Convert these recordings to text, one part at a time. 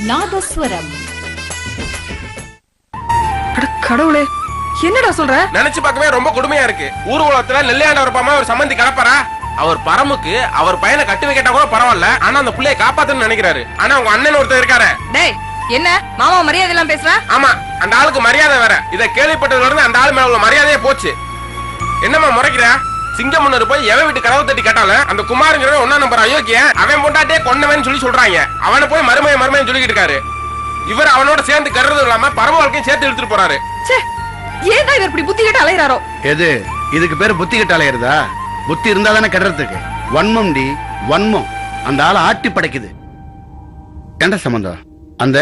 நாதஸ்வரம். கடவுளே, என்னடா சொல்ற? நினைச்சு பார்க்கவே ரொம்ப கொடுமையா இருக்கு. ஊர் உலகத்துல நெல்லையாண்டவர் பாமா ஒரு சம்பந்தி கலப்பறா. அவர் பரமுக்கு அவர் பையனை கட்டு வைக்கட்டா கூட பரவாயில்ல, ஆனா அந்த புள்ளைய காப்பாத்தணும்னு நினைக்கிறாரு. ஆனா அவங்க அண்ணன் ஒருத்தர் இருக்காரு. டேய், என்ன மாமா மரியாதை எல்லாம் பேசுற? ஆமா, அந்த ஆளுக்கு மரியாதை வேற. இத கேள்விப்பட்டதுல இருந்து அந்த ஆளு மேல உள்ள மரியாதையே போச்சு. என்னம்மா முறைக்கிற? சிங்கம் முன்னர் போய் எவன் வீட்டு கதவு தட்டி கேட்டாலும் அந்த குமாருங்கிறவன் 1 நம்பர் அயோக்கிய, அவன் பொண்டாட்டே கொன்னவன் சொல்லி சொல்றாங்க. அவனை போய் மருமையை சொல்லிக்கிட்டு இருக்காரு. இவர் அவனோட சேர்ந்து கருறது இல்லாம பரம வாழ்க்கையும் சேர்த்து எடுத்துட்டு போறாரு. ஏன் இவர் இப்படி புத்தி கட்ட அலையறாரோ? எது இதுக்கு பேரு புத்தி கட்ட அலையறதா? புத்தி இருந்தா தானே கட்டுறதுக்கு. வன்மம் டி வன்மம். அந்த ஆளை ஆட்டி படைக்குது. என்ன சம்பந்தம்? அந்த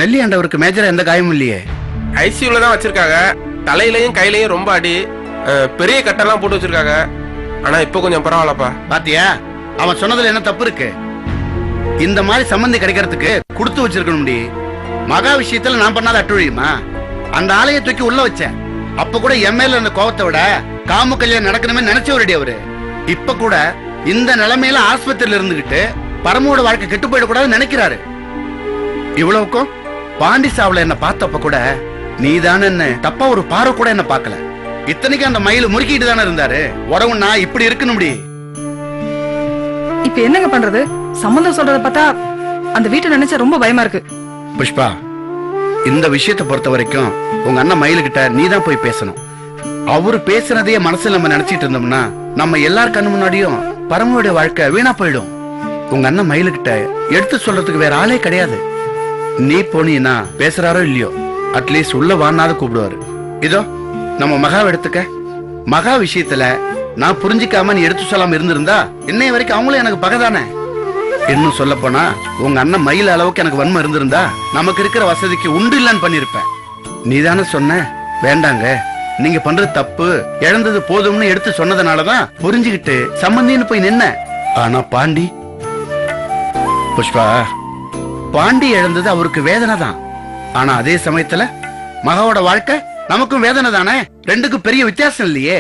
நெல்லி ஆண்டவருக்கு மேஜரா எந்த காயமும் இல்லையே. ஐசியூல தான் வச்சிருக்காங்க. தலையிலயும் கையிலயும் ரொம்ப அடி, பெரிய கட்டெல்லாம் போட்டு வச்சிருக்காங்க. ஆனா இப்ப கொஞ்சம் பரவாயில்லப்பா. பாத்தியா, அவன் சொன்னதுல என்ன தப்பு இருக்கு? இந்த மாதிரி சம்பந்தி கிடைக்கிறதுக்கு கொடுத்து வச்சிருக்கணும். மகா விஷயத்துல நான் பண்ணாத அட்டுழியுமா? அந்த ஆலையை தூக்கி உள்ள வச்சேன். அப்ப கூட எம்எல்ஏ அந்த கோவத்தை விட காம கல்யாணம் நடக்கணுமே நினைச்சவரடி அவரு. இப்ப கூட இந்த நிலைமையில ஆஸ்பத்திரியில இருந்துகிட்டு பரமோட வாழ்க்கை கெட்டு போயிடக்கூடாதுன்னு நினைக்கிறாரு. இவ்வளவுக்கும் பாண்டி சாவுல என்ன பார்த்தப்ப கூட நீதானே என்ன தப்பா ஒரு பார்வை கூட என்ன பார்க்கல. இத்தனைக்கு அந்த மயில முறுக்கிட்டு தானே இருந்தாரு. உறவுன்னா இப்படி இருக்கணும். இப்ப என்னங்க பண்றது? சம்பந்தம் சொல்றத பார்த்தா அந்த வீட்டை நினைச்சா ரொம்ப பயமா இருக்கு. புஷ்பா, இந்த விஷயத்தை பொறுத்த வரைக்கும் உங்க அண்ணன் மயிலுகிட்ட நீதான் போய் பேசணும். அவரு பேசுறதையே மனசுல நம்ம நினைச்சிட்டு இருந்தோம்னா நம்ம எல்லார் கண்ணு முன்னாடியும் பரமனுடைய வாழ்க்கை வீணா போயிடும். உங்க அண்ணன் மயிலுகிட்ட எடுத்து சொல்றதுக்கு வேற ஆளே கிடையாது. நீ போனீன்னா பேசுறாரோ இல்லையோ, அட்லீஸ்ட் உள்ள வானாத கூப்பிடுவாரு. இதோ நம்ம மகா எடுத்துக்க. மகா விஷயத்துல நான் புரிஞ்சிக்காம நீ எடுத்து சொல்லாம இருந்திருந்தா இன்னைய வரைக்கும் அவங்களும் எனக்கு பகைதானே. இன்னும் சொல்ல போனா உங்க அண்ணன் மயில அளவுக்கு எனக்கு வன்மம் இருந்திருந்தா நமக்கு இருக்கிற வசதிக்கு உண்டு இல்லன்னு பண்ணிருப்பேன். நீதானே சொன்ன வேண்டாங்க, நீங்க பண்றது தப்பு, இழந்தது போதும்னு எடுத்து சொன்னதுனாலதான் புரிஞ்சுக்கிட்டு சம்பந்தின்னு போய் நின்ன. ஆனா பாண்டி, புஷ்பா, பாண்டி இழந்தது அவருக்கு வேதனை தான். ஆனா அதே சமயத்துல மகாவோட வாழ்க்கை நமக்கும் வேதனை தானே. ரெண்டுக்கும் பெரிய வித்தியாசம் இல்லையே.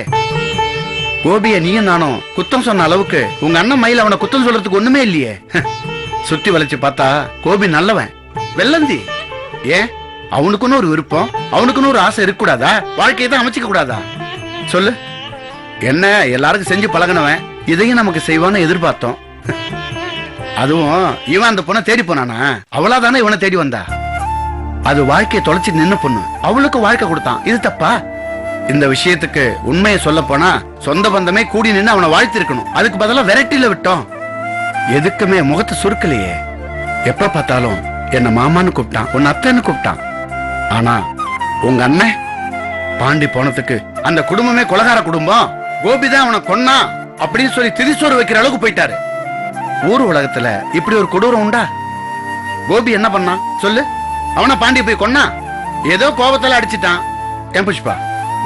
கோபிய நீயும் நானும் குத்தம் சொன்ன அளவுக்கு உங்க அண்ணன் மயில அவனை குத்தம் சொல்றதுக்கு ஒண்ணுமே இல்லையே. சுத்தி வளைச்சு பார்த்தா கோபி நல்லவன், வெள்ளந்தி. ஏன் அவனுக்குன்னு ஒரு விருப்பம், அவனுக்குன்னு ஒரு ஆசை இருக்க கூடாதா? வாழ்க்கையை தான் அமைச்சிக்க கூடாதா? சொல்லு. என்ன எல்லாருக்கும் செஞ்சு பழகினவன் இதையும் நமக்கு செய்வான்னு எதிர்பார்த்தோம். அதுவும் இவன் அந்த பொண்ணை தேடி போனானா? அவளாதானே இவனை தேடி வந்தா. அது வாழ்க்கையை தொலைச்சு நின்ன பொண்ணு, அவளுக்கு வாழ்க்கை கொடுத்தான். இது தப்பா? இந்த விஷயத்துக்கு உண்மையை சொல்ல போனா சொந்த பந்தமே கூடி நின்று அவனை வாழ்த்தி இருக்கணும். அதுக்கு பதிலா வெரைட்டில விட்டோம். எதுக்குமே முகத்தை சுருக்கலையே. எப்ப பார்த்தாலும் என்ன மாமான்னு கூப்பிட்டான், உன் அத்தைன்னு கூப்பிட்டான். ஆனா உங்க அண்ணன் பாண்டி போனதுக்கு அந்த குடும்பமே கொலகார குடும்பம், கோபிதான் அவனை கொன்னா அப்படின்னு சொல்லி திரிசோறு வைக்கிற அளவுக்கு போயிட்டாரு. ஊர் உலகத்துல இப்படி ஒரு கொடூரம் உண்டா? கோபி என்ன பண்ணான் சொல்லு? அவனை பாண்டி போய் கொன்னா, ஏதோ கோபத்துல அடிச்சிட்டான். ஏன் புஷ்பா,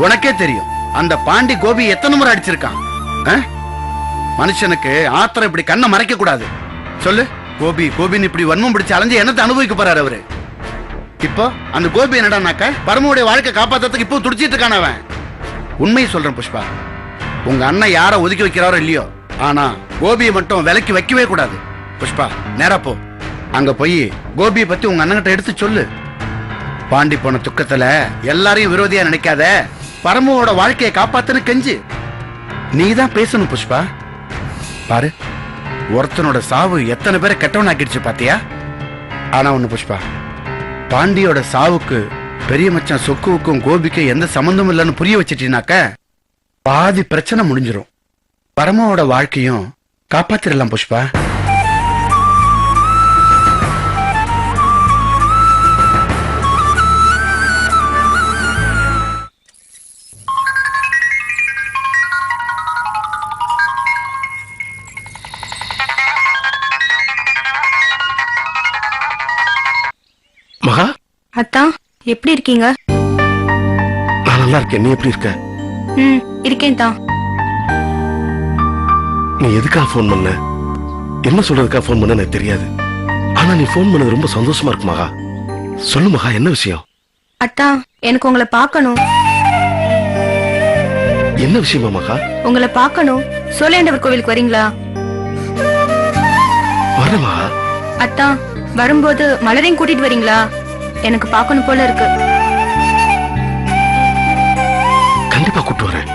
உனக்கே தெரியும் அந்த பாண்டி கோபி எத்தனை முறை அடிச்சிருக்கான். மனுஷனுக்கு ஆத்திரம் இப்படி கண்ணை மறைக்க கூடாது. சொல்லு, கோபி கோபின்னு இப்படி வன்மம் பிடிச்சு அலைஞ்சு என்னத்தை அனுபவிக்க போறாரு அவரு. இப்போ அந்த கோபி என்னடானாக்க பரமனுடைய வாழ்க்கை காப்பாத்துறதுக்கு இப்போ துடிச்சிட்டு இருக்கான அவன். உண்மையை சொல்றேன் புஷ்பா, உங்க அண்ணன் யார ஒதுக்கி வைக்கிறாரோ இல்லையோ, ஆனா கோபியை மட்டும் விலைக்கு வைக்கவே கூடாது. புஷ்பா, நேரா போ. அங்க போய் கோபியை பத்தி உங்க அண்ணன்கிட்ட எடுத்து சொல்லு. பாண்டி போன துக்கத்துல எல்லாரையும் விரோதியா நினைக்காத, பரமோட வாழ்க்கையை காப்பாத்துன்னு கெஞ்சு. நீதான் பேசணும் புஷ்பா. பாரு, ஒருத்தனோட சாவு எத்தனை பேரை கெட்டவன் ஆக்கிடுச்சு பாத்தியா? ஆனா ஒண்ணு புஷ்பா, பாண்டியோட சாவுக்கு பெரிய மச்சான் சொக்குவுக்கும் கோபிக்கும் எந்த சம்பந்தமும் இல்லைன்னு புரிய வச்சிட்டீனாக்க பாதி பிரச்சனை முடிஞ்சிடும். பரமோட வாழ்க்கையும் காப்பாத்திரலாம் புஷ்பா. மகா, அத்தா எப்படி இருக்கீங்க? நான் நல்லா இருக்கேன். நீ எப்படி இருக்க? இருக்கேன் தான். நீ எதுக்காக போன் பண்ண, என்ன சொல்றதுக்காக போன் பண்ண எனக்கு தெரியாது. ஆனா நீ போன் பண்ணது ரொம்ப சந்தோஷமா இருக்கு மகா. சொல்லு மகா, என்ன விஷயம்? அத்தா, எனக்கு உங்களை பார்க்கணும். என்ன விஷயமா மகா? உங்களை பார்க்கணும். சோலையாண்டவர் கோவிலுக்கு வரீங்களா? வரேன் மகா. அத்தா, வரும்போது மலரையும் கூட்டிட்டு வரீங்களா? எனக்கு பார்க்கணும் போல இருக்கு. கண்டிப்பா கூட்டு வரேன்.